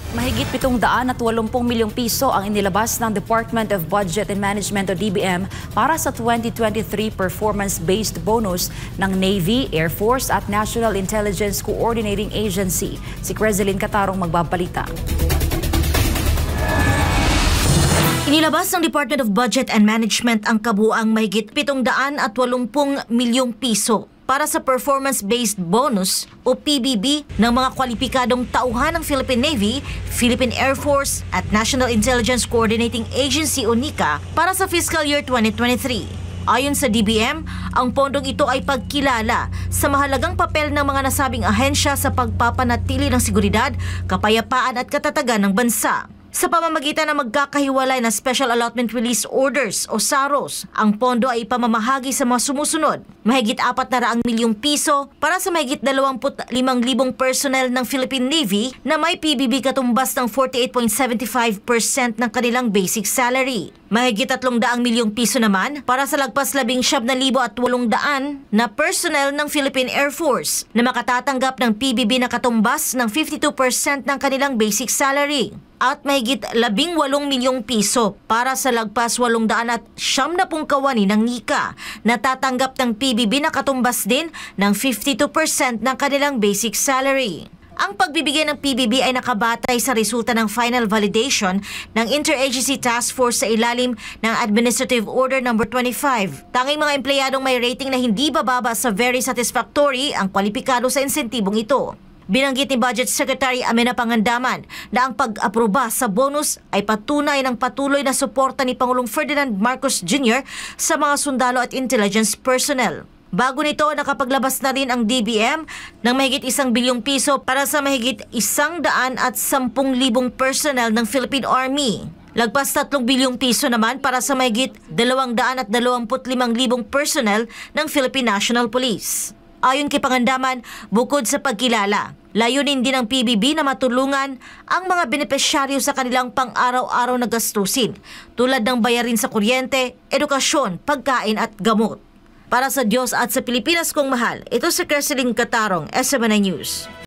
Mahigit 780 milyong piso ang inilabas ng Department of Budget and Management o DBM para sa 2023 performance-based bonus ng Navy, Air Force at National Intelligence Coordinating Agency. Si Crezeline Catarong magbabalita. Inilabas ng Department of Budget and Management ang kabuuang mahigit 780 milyong piso para sa performance-based bonus o PBB ng mga kwalipikadong tauhan ng Philippine Navy, Philippine Air Force at National Intelligence Coordinating Agency o NICA para sa fiscal year 2023. Ayon sa DBM, ang pondong ito ay pagkilala sa mahalagang papel ng mga nasabing ahensya sa pagpapanatili ng seguridad, kapayapaan at katatagan ng bansa. Sa pamamagitan ng magkakahiwalay na Special Allotment Release Orders o SAROs, ang pondo ay ipamamahagi sa mga sumusunod. Mahigit 400 milyong piso para sa mahigit 25,000 personnel ng Philippine Navy na may PBB katumbas ng 48.75% ng kanilang basic salary. Mahigit 300 milyong piso naman para sa lagpas 19,800 na personnel ng Philippine Air Force na makatatanggap ng PBB na katumbas ng 52% ng kanilang basic salary. At mahigit 18 milyong piso para sa lagpas 870 kawani ng NICA na tatanggap ng PBB na katumbas din ng 52% ng kanilang basic salary. Ang pagbibigay ng PBB ay nakabatay sa resulta ng final validation ng Interagency Task Force sa ilalim ng Administrative Order No. 25. Tanging mga empleyadong may rating na hindi bababa sa very satisfactory ang kwalipikado sa insentibong ito. Binanggit ni Budget Secretary Amenah Pangandaman na ang pag-aproba sa bonus ay patunay ng patuloy na suporta ni Pangulong Ferdinand Marcos Jr. sa mga sundalo at intelligence personnel. Bago nito, nakapaglabas na rin ang DBM ng mahigit 1 bilyong piso para sa mahigit 110,000 personnel ng Philippine Army. Lagpas 3 bilyong piso naman para sa mahigit 225,000 personnel ng Philippine National Police. Ayon kay Pangandaman, bukod sa pagkilala, layunin din ng PBB na matulungan ang mga benepisyaryo sa kanilang pang-araw-araw na gastusin tulad ng bayarin sa kuryente, edukasyon, pagkain at gamot. Para sa Diyos at sa Pilipinas kong mahal, ito si Crezeline Catarong, SMNI News.